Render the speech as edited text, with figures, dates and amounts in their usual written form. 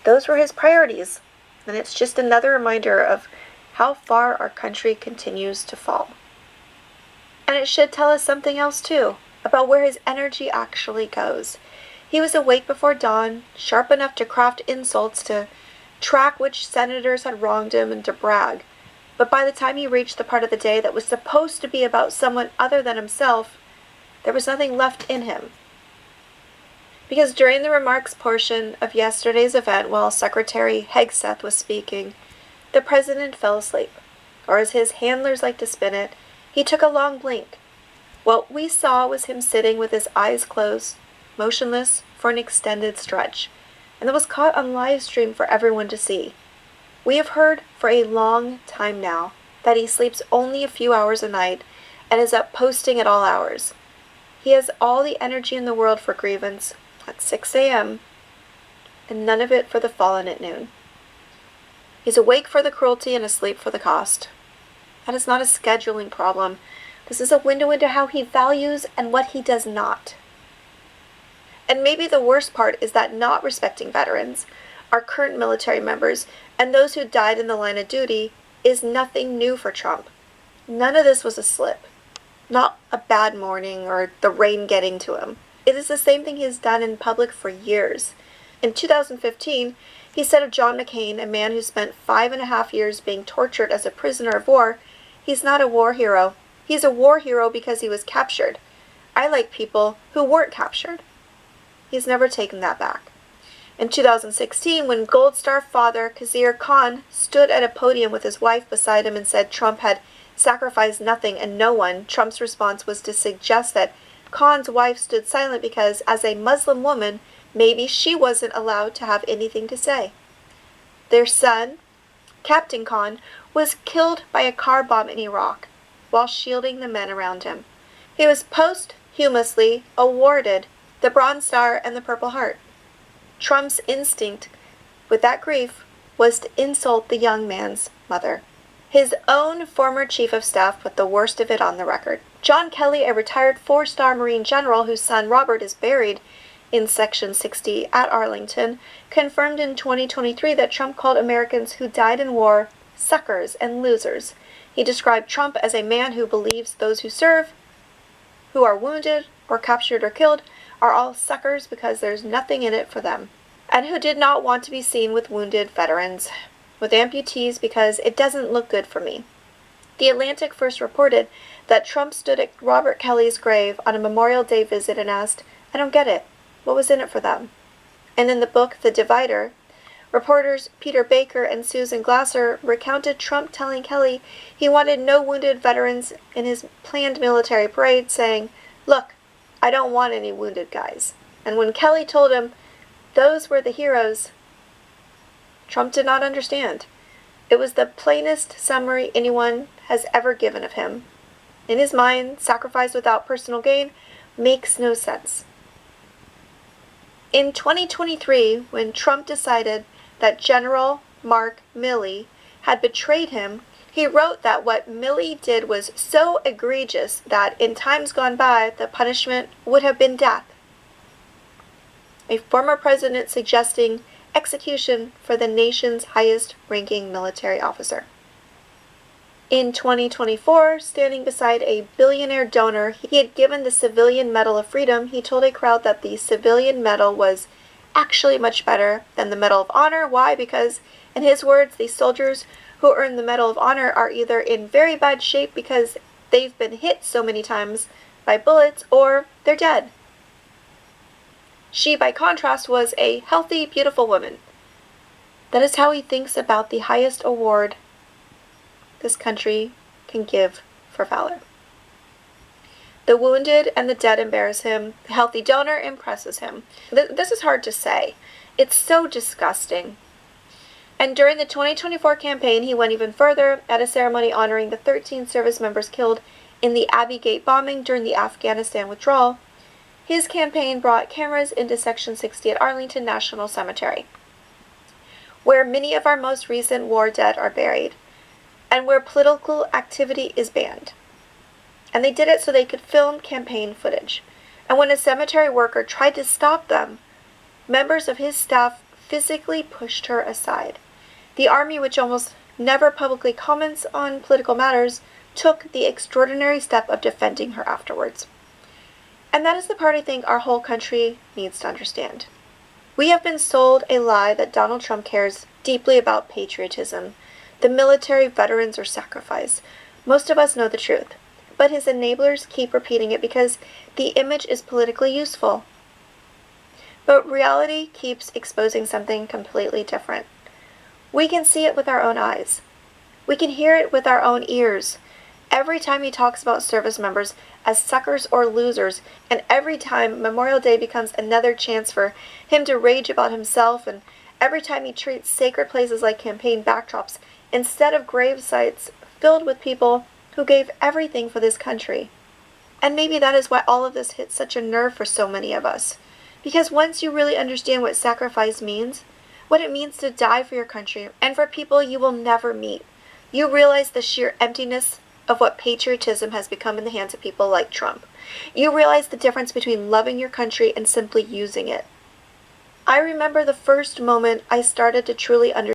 Those were his priorities, and it's just another reminder of how far our country continues to fall. And it should tell us something else too, about where his energy actually goes. He was awake before dawn, sharp enough to craft insults to track which senators had wronged him and to brag. But by the time he reached the part of the day that was supposed to be about someone other than himself, there was nothing left in him. Because during the remarks portion of yesterday's event, while Secretary Hegseth was speaking, the president fell asleep, or as his handlers like to spin it, he took a long blink. What we saw was him sitting with his eyes closed, motionless for an extended stretch, and that was caught on live stream for everyone to see. We have heard for a long time now that he sleeps only a few hours a night and is up posting at all hours. He has all the energy in the world for grievance at 6 a.m. and none of it for the fallen at noon. He's awake for the cruelty and asleep for the cost. That is not a scheduling problem. This is a window into how he values and what he does not. And maybe the worst part is that not respecting veterans, our current military members, and those who died in the line of duty is nothing new for Trump. None of this was a slip. Not a bad morning or the rain getting to him. It is the same thing he has done in public for years. In 2015, he said of John McCain, a man who spent 5.5 years being tortured as a prisoner of war, he's not a war hero. He's a war hero because he was captured. I like people who weren't captured. He's never taken that back. In 2016, when Gold Star father Khizr Khan stood at a podium with his wife beside him and said Trump had sacrificed nothing and no one, Trump's response was to suggest that Khan's wife stood silent because, as a Muslim woman, maybe she wasn't allowed to have anything to say. Their son, Captain Khan, was killed by a car bomb in Iraq while shielding the men around him. He was posthumously awarded the Bronze Star and the Purple Heart. Trump's instinct with that grief was to insult the young man's mother. His own former chief of staff put the worst of it on the record. John Kelly, a retired 4-star Marine general whose son Robert is buried in Section 60 at Arlington, confirmed in 2023 that Trump called Americans who died in war suckers and losers. He described Trump as a man who believes those who serve, who are wounded or captured or killed, are all suckers because there's nothing in it for them, and who did not want to be seen with wounded veterans, with amputees because it doesn't look good for me. The Atlantic first reported that Trump stood at Robert Kelly's grave on a Memorial Day visit and asked, "I don't get it. What was in it for them?" And in the book The Divider, reporters Peter Baker and Susan Glasser recounted Trump telling Kelly he wanted no wounded veterans in his planned military parade, saying, "Look, I don't want any wounded guys." And when Kelly told him those were the heroes, Trump did not understand. It was the plainest summary anyone has ever given of him. In his mind, sacrifice without personal gain makes no sense. In 2023, when Trump decided that General Mark Milley had betrayed him, he wrote that what Milley did was so egregious that in times gone by, the punishment would have been death. A former president suggesting execution for the nation's highest-ranking military officer. In 2024, standing beside a billionaire donor he had given the Civilian Medal of Freedom, he told a crowd that the Civilian Medal was actually much better than the Medal of Honor. Why? Because, in his words, the soldiers who earn the Medal of Honor are either in very bad shape because they've been hit so many times by bullets, or they're dead. She, by contrast, was a healthy, beautiful woman. That is how he thinks about the highest award this country can give for valor. The wounded and the dead embarrass him. The healthy donor impresses him. This is hard to say. It's so disgusting. And during the 2024 campaign, he went even further at a ceremony honoring the 13 service members killed in the Abbey Gate bombing during the Afghanistan withdrawal. His campaign brought cameras into Section 60 at Arlington National Cemetery, where many of our most recent war dead are buried, and where political activity is banned. And they did it so they could film campaign footage. And when a cemetery worker tried to stop them, members of his staff physically pushed her aside. The army, which almost never publicly comments on political matters, took the extraordinary step of defending her afterwards. And that is the part I think our whole country needs to understand. We have been sold a lie that Donald Trump cares deeply about patriotism, the military, veterans, or sacrifice. Most of us know the truth, but his enablers keep repeating it because the image is politically useful. But reality keeps exposing something completely different. We can see it with our own eyes. We can hear it with our own ears. Every time he talks about service members as suckers or losers, and every time Memorial Day becomes another chance for him to rage about himself, and every time he treats sacred places like campaign backdrops instead of grave sites filled with people who gave everything for this country. And maybe that is why all of this hits such a nerve for so many of us. Because once you really understand what sacrifice means, what it means to die for your country and for people you will never meet, you realize the sheer emptiness of what patriotism has become in the hands of people like Trump. You realize the difference between loving your country and simply using it. I remember the first moment I started to truly understand